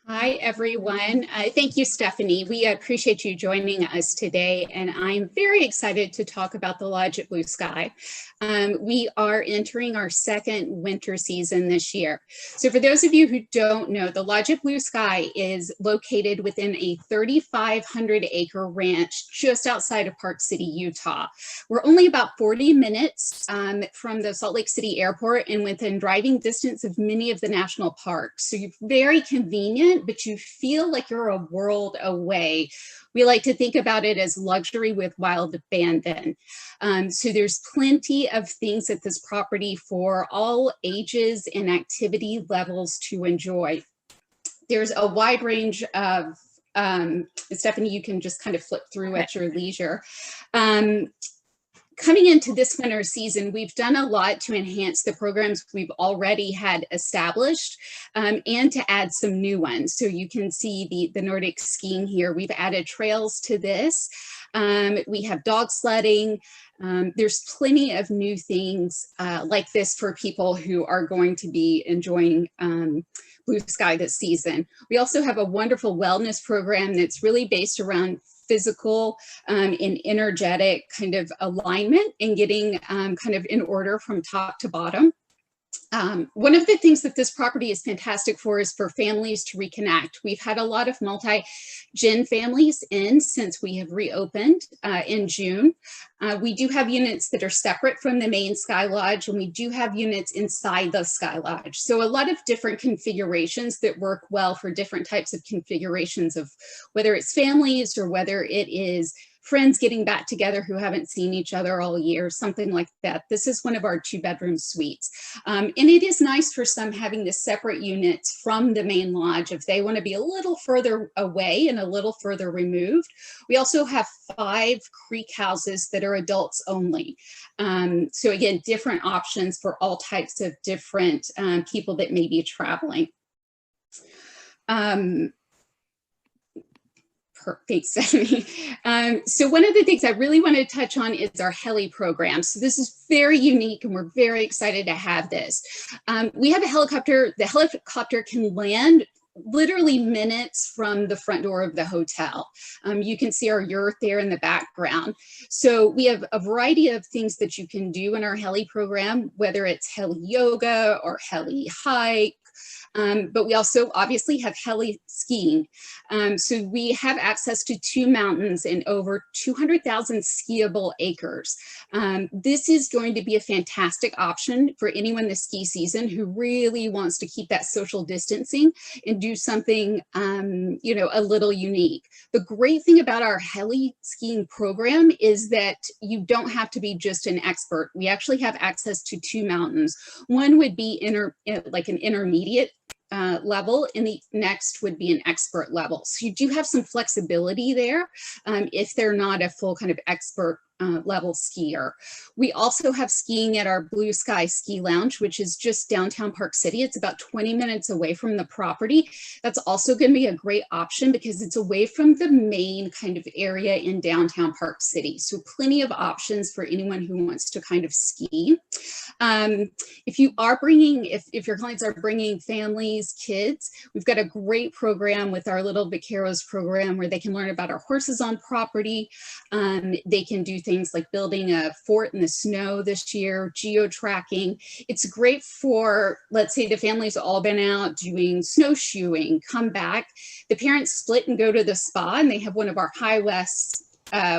Hi, everyone. Thank you, Stephanie. We appreciate you joining us today, and I'm very excited to talk about the Lodge at Blue Sky. We are entering our second winter season this year. So for those of you who don't know, the Lodge at Blue Sky is located within a 3,500-acre ranch just outside of Park City, Utah. We're only about 40 minutes from the Salt Lake City Airport and within driving distance of many of the national parks. So you're very convenient, but you feel like you're a world away. We like to think about it as luxury with wild abandon. So there's plenty of things at this property for all ages and activity levels to enjoy. There's a wide range of, Stephanie, you can just kind of flip through at your leisure. Coming into this winter season, we've done a lot to enhance the programs we've already had established and to add some new ones. So you can see the Nordic skiing here. We've added trails to this. We have dog sledding. There's plenty of new things like this for people who are going to be enjoying Blue Sky this season. We also have a wonderful wellness program that's really based around physical and energetic kind of alignment and getting kind of in order from top to bottom. One of the things that this property is fantastic for is for families to reconnect. We've had a lot of multi-gen families in since we have reopened in June. We do have units that are separate from the main Sky Lodge, and we do have units inside the Sky Lodge. So a lot of different configurations that work well for different types of configurations of whether it's families or whether it is friends getting back together who haven't seen each other all year, something like that. This is one of our 2-bedroom suites. And it is nice for some having the separate units from the main lodge if they want to be a little further away and a little further removed. We also have 5 creek houses that are adults only. So again, different options for all types of different people that may be traveling. Thanks, Stephanie. So one of the things I really want to touch on is our Heli program. So this is very unique and we're very excited to have this. We have a helicopter. The helicopter can land literally minutes from the front door of the hotel. You can see our yurt there in the background. So we have a variety of things that you can do in our Heli program, whether it's Heli yoga or Heli hike. But we also obviously have heli skiing. So we have access to 2 mountains and over 200,000 skiable acres. This is going to be a fantastic option for anyone this ski season who really wants to keep that social distancing and do something, you know, a little unique. The great thing about our heli skiing program is that you don't have to be just an expert. We actually have access to 2 mountains. One would be like an intermediate level, and the next would be an expert level. So you do have some flexibility there if they're not a full kind of expert level skier. We also have skiing at our Blue Sky Ski Lounge, which is just downtown Park City. It's about 20 minutes away from the property. That's also going to be a great option because it's away from the main kind of area in downtown Park City. So plenty of options for anyone who wants to kind of ski. If you are bringing, if your clients are bringing families, kids, we've got a great program with our Little Vaqueros program where they can learn about our horses on property. They can do things like building a fort in the snow this year, geo-tracking. It's great for, let's say the family's all been out doing snowshoeing, come back, the parents split and go to the spa, and they have one of our High West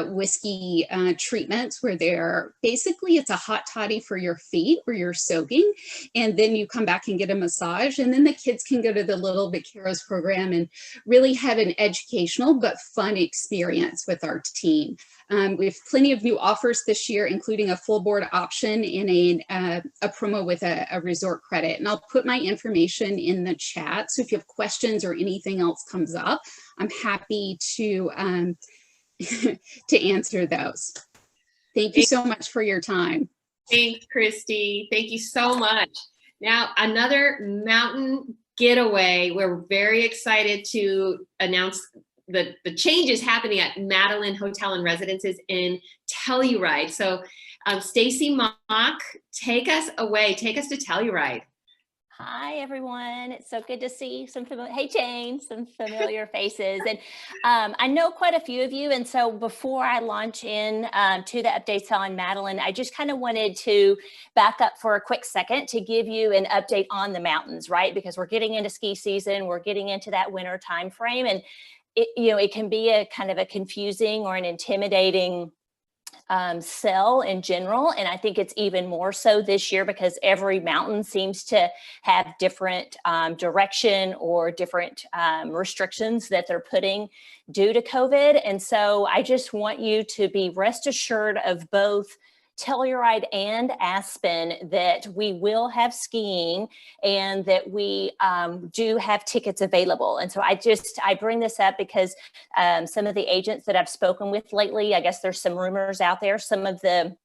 whiskey treatments where they're basically, it's a hot toddy for your feet where you're soaking, and then you come back and get a massage, and then the kids can go to the Little Vaqueros program and really have an educational but fun experience with our team. We have plenty of new offers this year, including a full board option and a promo with a resort credit. And I'll put my information in the chat. So if you have questions or anything else comes up, I'm happy to answer those. Thank you so much for your time. Thanks, Christy. Thank you so much. Now, another mountain getaway. We're very excited to announce the changes happening at Madeleine Hotel and Residences in Telluride. So Stacy Mock, take us away. Take us to Telluride. Hi, everyone. It's so good to see some familiar, hey, Jane, some familiar faces. And I know quite a few of you. And so before I launch in to the updates on Madeleine, I just kind of wanted to back up for a quick second to give you an update on the mountains, right? Because we're getting into ski season, we're getting into that winter time frame. And it can be a kind of a confusing or an intimidating sell in general. And I think it's even more so this year because every mountain seems to have different direction or different restrictions that they're putting due to COVID. And so I just want you to be rest assured of both Telluride and Aspen that we will have skiing and that we do have tickets available. And so I bring this up because some of the agents that I've spoken with lately, I guess there's some rumors out there, some of the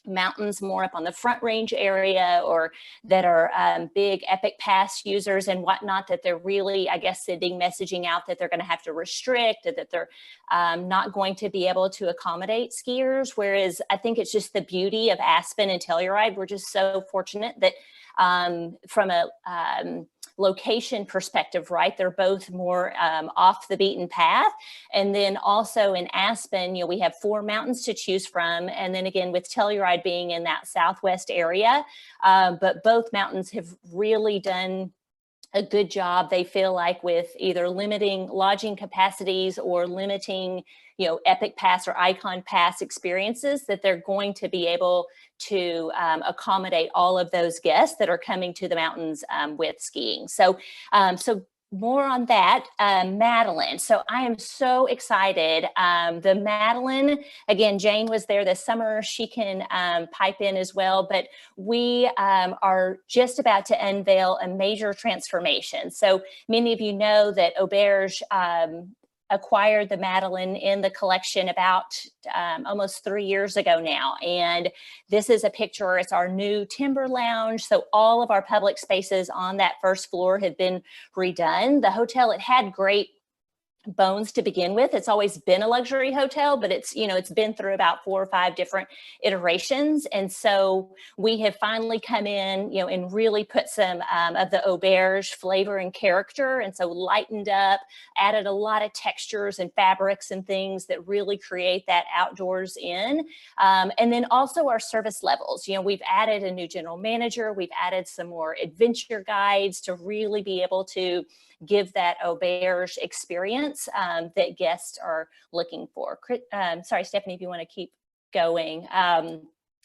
mountains more up on the Front Range area or that are big Epic Pass users and whatnot, that they're really, I guess, sending messaging out that they're going to have to restrict, that they're not going to be able to accommodate skiers. Whereas I think it's just the beauty of Aspen and Telluride. We're just so fortunate that from a location perspective, right? They're both more off the beaten path. And then also in Aspen, we have 4 mountains to choose from. And then again, with Telluride being in that southwest area, but both mountains have really done a good job, they feel like, with either limiting lodging capacities or limiting, Epic Pass or Icon Pass experiences, that they're going to be able to accommodate all of those guests that are coming to the mountains with skiing. So more on that, Madeleine. So I am so excited. The Madeleine, again, Jane was there this summer. She can pipe in as well, but we are just about to unveil a major transformation. So many of you know that Auberge acquired the Madeleine in the collection about almost 3 years ago now. And this is a picture, it's our new timber lounge. So all of our public spaces on that first floor have been redone. The hotel, it had great bones to begin with. It's always been a luxury hotel, but it's been through about 4 or 5 different iterations. And so we have finally come in, and really put some of the Auberge flavor and character. And so lightened up, added a lot of textures and fabrics and things that really create that outdoors in. And then also our service levels. We've added a new general manager. We've added some more adventure guides to really be able to give that Auberge experience that guests are looking for. Sorry, Stephanie, if you want to keep going.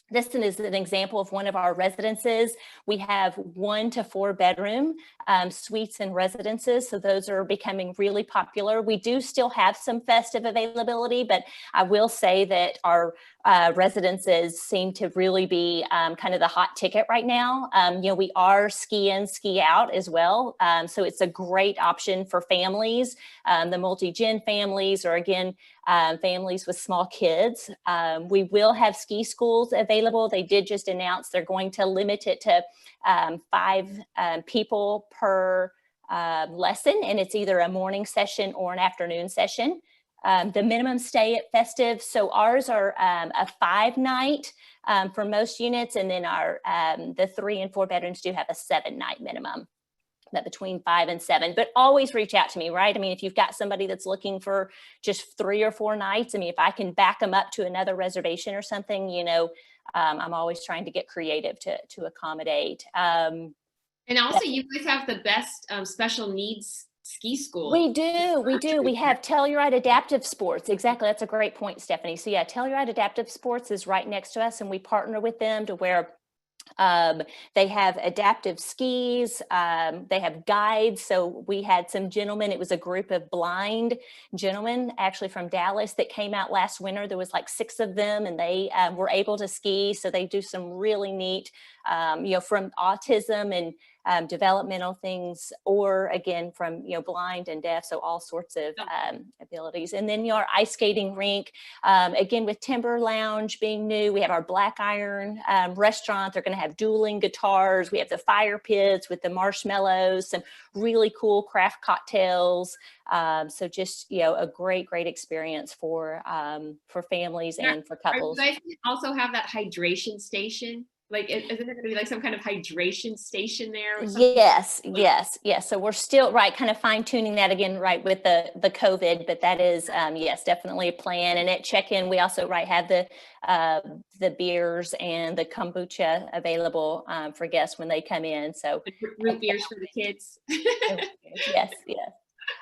This is an example of one of our residences. We have 1 to 4 bedroom suites and residences. So those are becoming really popular. We do still have some festive availability, but I will say that our residences seem to really be kind of the hot ticket right now. We are ski in, ski out as well. So it's a great option for families, the multi-gen families, or again, families with small kids. We will have ski schools available. They did just announce they're going to limit it to 5 people per lesson, and it's either a morning session or an afternoon session. The minimum stay at festive, so ours are a 5-night for most units, and then our the 3 and 4 bedrooms do have a 7-night minimum. That between 5 and 7, but always reach out to me, right? I mean, if you've got somebody that's looking for just 3 or 4 nights, I mean, if I can back them up to another reservation or something, I'm always trying to get creative to accommodate. And also you guys have the best special needs ski school. We do. We have Telluride Adaptive Sports. Exactly. That's a great point, Stephanie. So yeah, Telluride Adaptive Sports is right next to us, and we partner with them to where they have adaptive skis, they have guides. So we had some gentlemen, it was a group of blind gentlemen actually from Dallas that came out last winter. There was like 6 of them, and they were able to ski. So they do some really neat, from autism and developmental things, or again from blind and deaf, so all sorts of abilities. And then our ice skating rink, again with Timber Lounge being new, we have our Black Iron restaurant. They're going to have dueling guitars. We have the fire pits with the marshmallows, some really cool craft cocktails. So just a great experience for families and for couples. You guys also have that hydration station. Like, is there going to be like some kind of hydration station there or something? Yes, yes, yes. So we're still kind of fine tuning that again, with the COVID, but that is yes, definitely a plan. And at check-in, we also have the beers and the kombucha available for guests when they come in. So root beers for the kids. yes, yes.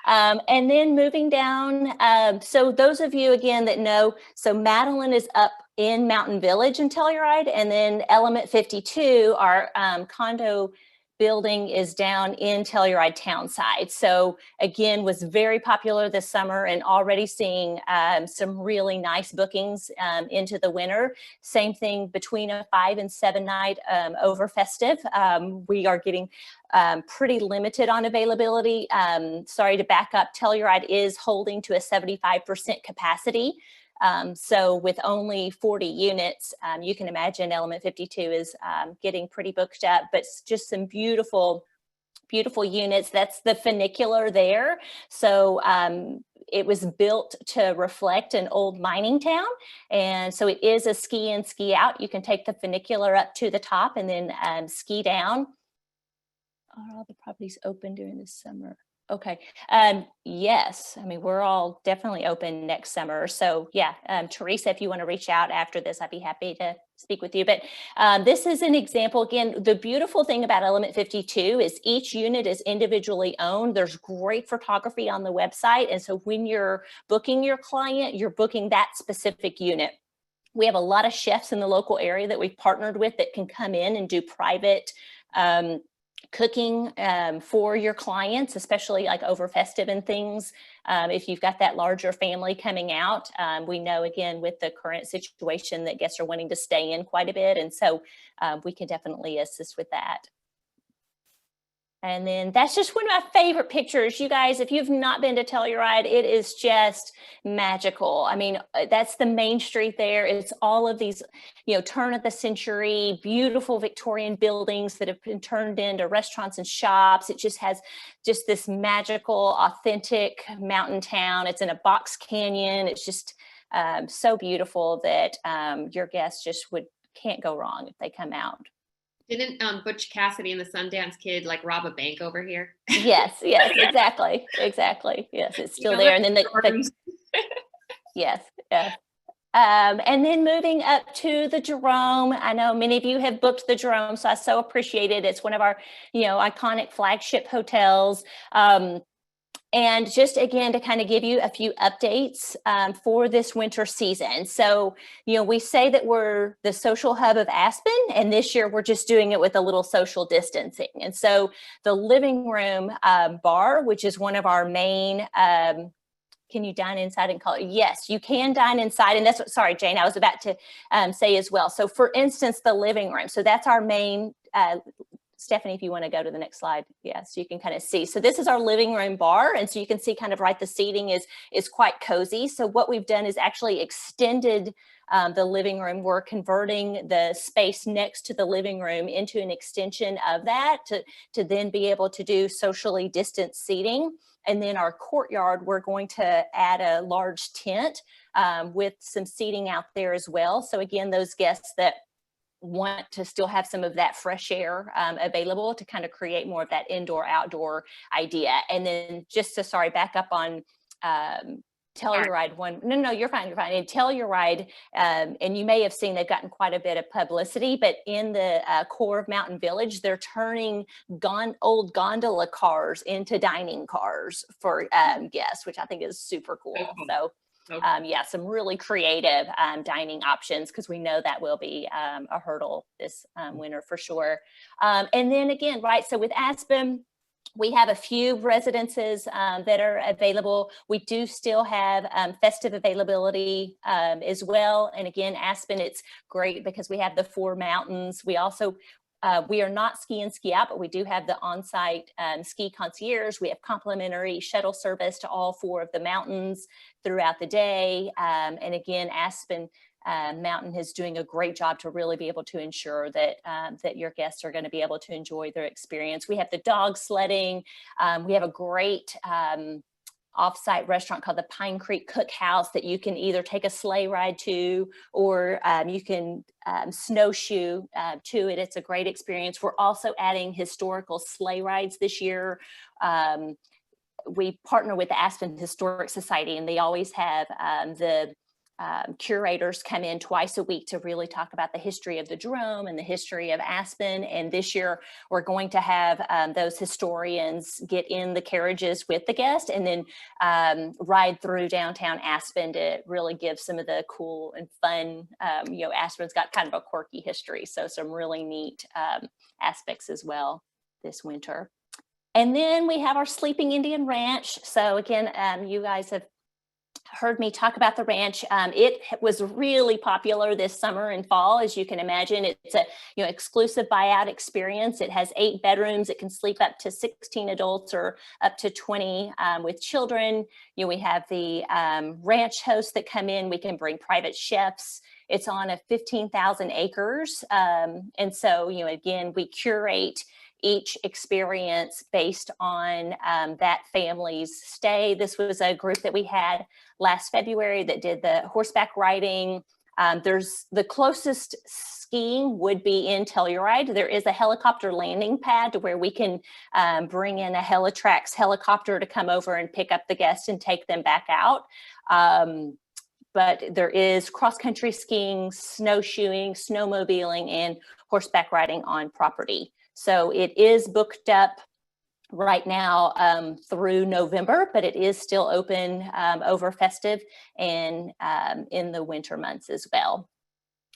And then moving down, so those of you again that know, so Madeleine is up in Mountain Village in Telluride, and then Element 52, our condo building, is down in Telluride Townside. So again, was very popular this summer and already seeing some really nice bookings into the winter. Same thing between a 5 and 7 night over festive. We are getting pretty limited on availability. Sorry to back up, Telluride is holding to a 75% capacity. So with only 40 units, you can imagine Element 52 is getting pretty booked up, but just some beautiful units. That's the funicular there. So it was built to reflect an old mining town. And so it is a ski in, ski out. You can take the funicular up to the top and then ski down. Are all the properties open during the summer? Okay. Yes. I mean, we're all definitely open next summer. So yeah, Teresa, if you want to reach out after this, I'd be happy to speak with you. But this is an example. Again, the beautiful thing about Element 52 is each unit is individually owned. There's great photography on the website. And so when you're booking your client, you're booking that specific unit. We have a lot of chefs in the local area that we've partnered with that can come in and do private cooking for your clients, especially like over festive and things. If you've got that larger family coming out, we know again with the current situation that guests are wanting to stay in quite a bit. And so we can definitely assist with that. And then that's just one of my favorite pictures. You guys, if you've not been to Telluride, it is just magical. I mean, that's the main street there. It's all of these, turn of the century, beautiful Victorian buildings that have been turned into restaurants and shops. It just has just this magical, authentic mountain town. It's in a box canyon. It's just so beautiful that your guests just can't go wrong if they come out. Didn't Butch Cassidy and the Sundance Kid like rob a bank over here? Yes, exactly. Yes, it's still there. And then yes. And then moving up to the Jerome. I know many of you have booked the Jerome, so I so appreciate it. It's one of our, iconic flagship hotels. And just again, to kind of give you a few updates for this winter season. So, we say that we're the social hub of Aspen, and this year we're just doing it with a little social distancing. And so the living room bar, which is one of our main, can you dine inside and call it? Yes, you can dine inside. And that's what, sorry, Jane, I was about to say as well. So for instance, the living room. So that's our main, Stephanie, if you want to go to the next slide. Yeah, so you can kind of see. So this is our living room bar. And so you can see kind of the seating is quite cozy. So what we've done is actually extended the living room. We're converting the space next to the living room into an extension of that to then be able to do socially distanced seating. And then our courtyard, we're going to add a large tent with some seating out there as well. So again, those guests that want to still have some of that fresh air available to kind of create more of that indoor-outdoor idea. And then just to, back up on Telluride one. No, you're fine. In Telluride, and you may have seen they've gotten quite a bit of publicity, but in the core of Mountain Village, they're turning old gondola cars into dining cars for guests, which I think is super cool. So yeah, some really creative dining options, because we know that will be a hurdle this winter for sure. And then again, so with Aspen, we have a few residences that are available. We do still have festive availability as well. And again, Aspen, it's great because we have the 4 mountains. We also we are not ski in, ski out, but we do have the on-site ski concierge. We have complimentary shuttle service to all 4 of the mountains throughout the day. And again, Aspen Mountain is doing a great job to really be able to ensure that that your guests are going to be able to enjoy their experience. We have the dog sledding. We have a great off-site restaurant called the Pine Creek Cookhouse that you can either take a sleigh ride to, or you can snowshoe to it. It's a great experience. We're also adding historical sleigh rides this year. We partner with the Aspen Historic Society, and they always have the curators come in twice a week to really talk about the history of the Jerome and the history of Aspen. And this year we're going to have those historians get in the carriages with the guest and then ride through downtown Aspen to really give some of the cool and fun, you know, Aspen's got kind of a quirky history. So some really neat aspects as well this winter. And then we have our Sleeping Indian Ranch. So again, you guys have heard me talk about the ranch. It was really popular this summer and fall, as you can imagine. It's a exclusive buyout experience. It has 8 bedrooms. It can sleep up to 16 adults or up to 20 with children. We have the ranch hosts that come in. We can bring private chefs. It's on a 15,000 acres. And so, again, we curate each experience based on that family's stay. This was a group that we had last February that did the horseback riding. There's the closest skiing would be in Telluride. There is a helicopter landing pad to where we can bring in a Helitrax helicopter to come over and pick up the guests and take them back out. But there is cross-country skiing, snowshoeing, snowmobiling, and horseback riding on property. So it is booked up right now through November, but it is still open over festive and in the winter months as well.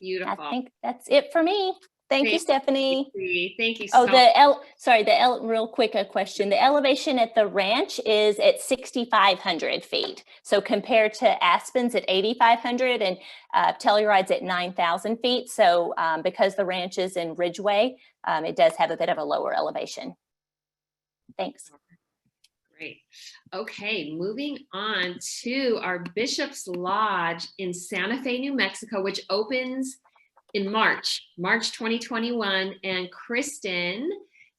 Beautiful. I think that's it for me. Thank you, Stephanie. Thank you so much. Real quick, a question. The elevation at the ranch is at 6,500 feet. So compared to Aspen's at 8,500 and Telluride's at 9,000 feet. So because the ranch is in Ridgway, it does have a bit of a lower elevation. Thanks. Great. Okay, moving on to our Bishop's Lodge in Santa Fe, New Mexico, which opens in March 2021, and Kristen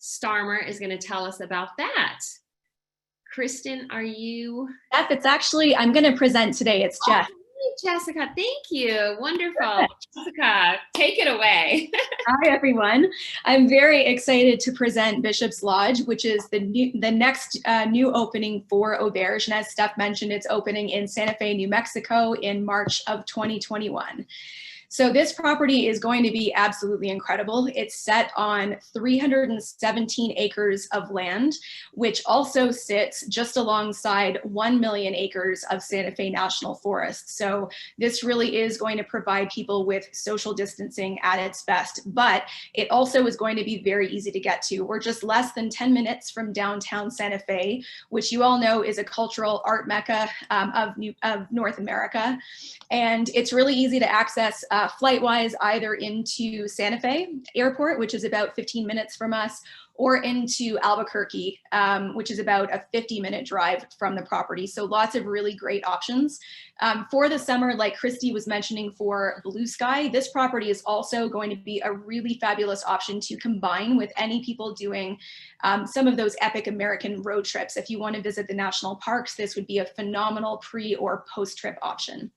Starmer is going to tell us about that. Kristen, are you? Jeff, it's actually, I'm going to present today. It's Jeff. Oh, Jessica, thank you. Wonderful. Jessica, take it away. Hi, everyone. I'm very excited to present Bishop's Lodge, which is the next new opening for Auberge. And as Steph mentioned, it's opening in Santa Fe, New Mexico in March of 2021. So this property is going to be absolutely incredible. It's set on 317 acres of land, which also sits just alongside 1 million acres of Santa Fe National Forest. So this really is going to provide people with social distancing at its best, but it also is going to be very easy to get to. We're just less than 10 minutes from downtown Santa Fe, which you all know is a cultural art mecca of North America. And it's really easy to access flight-wise either into Santa Fe Airport, which is about 15 minutes from us, or into Albuquerque, which is about a 50-minute drive from the property. So lots of really great options. For the summer, like Christy was mentioning for Blue Sky, this property is also going to be a really fabulous option to combine with any people doing some of those epic American road trips. If you want to visit the national parks, this would be a phenomenal pre or post-trip option.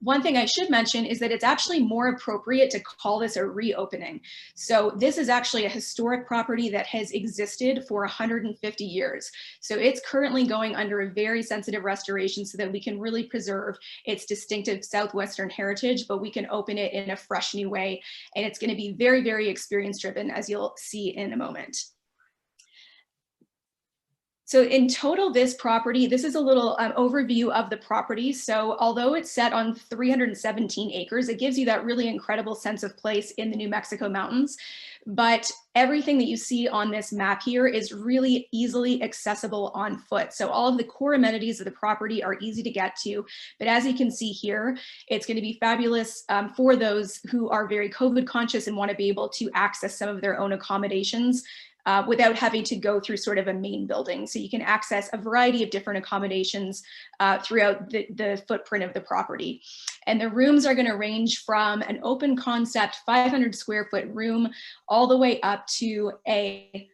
One thing I should mention is that it's actually more appropriate to call this a reopening. So this is actually a historic property that has existed for 150 years. So it's currently going under a very sensitive restoration so that we can really preserve its distinctive Southwestern heritage, but we can open it in a fresh new way. And it's going to be very, very experience driven, as you'll see in a moment. So in total, this property, this is a little overview of the property. So although it's set on 317 acres, it gives you that really incredible sense of place in the New Mexico mountains. But everything that you see on this map here is really easily accessible on foot. So all of the core amenities of the property are easy to get to. But as you can see here, it's going to be fabulous for those who are very COVID conscious and want to be able to access some of their own accommodations without having to go through sort of a main building. So you can access a variety of different accommodations throughout the footprint of the property. And the rooms are going to range from an open concept 500 square foot room all the way up to a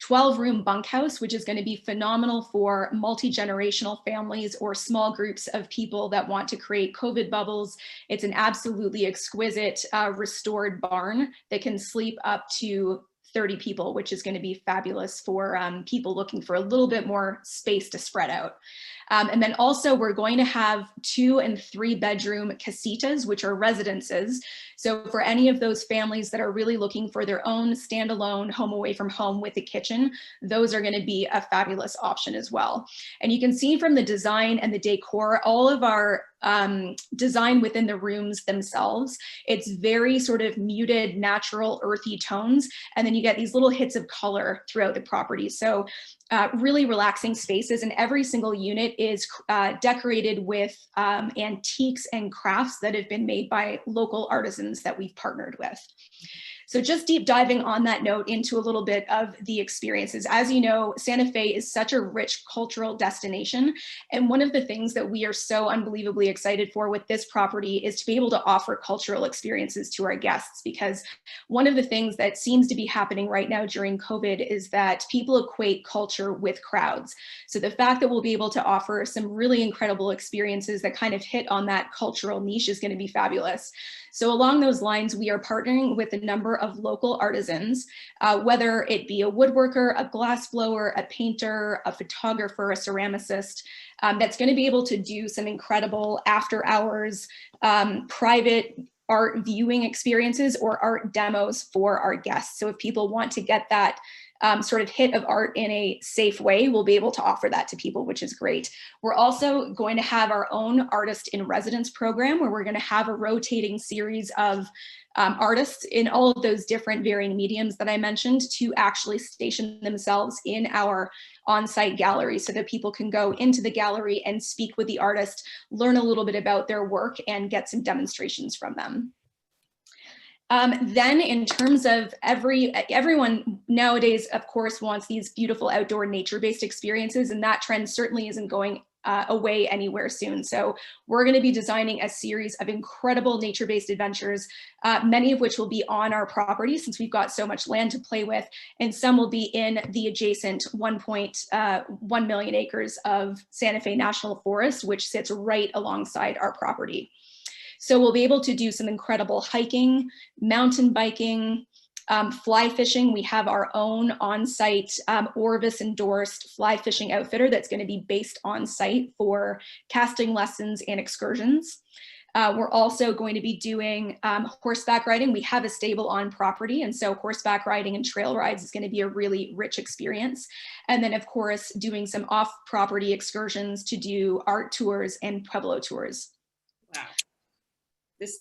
12-room bunkhouse, which is going to be phenomenal for multi-generational families or small groups of people that want to create COVID bubbles. It's an absolutely exquisite restored barn that can sleep up to 30 people, which is going to be fabulous for people looking for a little bit more space to spread out. And then also we're going to have 2 and 3 bedroom casitas, which are residences. So for any of those families that are really looking for their own standalone home away from home with a kitchen, those are going to be a fabulous option as well. And you can see from the design and the decor, all of our design within the rooms themselves, it's very sort of muted, natural, earthy tones. And then you get these little hits of color throughout the property. So really relaxing spaces, and every single unit is decorated with antiques and crafts that have been made by local artisans that we've partnered with. So just deep diving on that note into a little bit of the experiences. As you know, Santa Fe is such a rich cultural destination. And one of the things that we are so unbelievably excited for with this property is to be able to offer cultural experiences to our guests, because one of the things that seems to be happening right now during COVID is that people equate culture with crowds. So the fact that we'll be able to offer some really incredible experiences that kind of hit on that cultural niche is going to be fabulous. So along those lines, we are partnering with a number of local artisans, whether it be a woodworker, a glassblower, a painter, a photographer, a ceramicist, that's going to be able to do some incredible after hours private art viewing experiences or art demos for our guests. So if people want to get that sort of hit of art in a safe way, we'll be able to offer that to people, which is great. We're also going to have our own artist in residence program, where we're going to have a rotating series of artists in all of those different varying mediums that I mentioned to actually station themselves in our on-site gallery so that people can go into the gallery and speak with the artist, learn a little bit about their work, and get some demonstrations from them. Then in terms of everyone nowadays, of course, wants these beautiful outdoor nature-based experiences, and that trend certainly isn't going away anywhere soon. So we're going to be designing a series of incredible nature-based adventures, many of which will be on our property since we've got so much land to play with, and some will be in the adjacent 1.1 million acres of Santa Fe National Forest, which sits right alongside our property. So we'll be able to do some incredible hiking, mountain biking, fly fishing. We have our own on-site Orvis endorsed fly fishing outfitter that's going to be based on site for casting lessons and excursions. We're also going to be doing horseback riding. We have a stable on property, and so horseback riding and trail rides is going to be a really rich experience. And then, of course, doing some off-property excursions to do art tours and Pueblo tours. Wow. This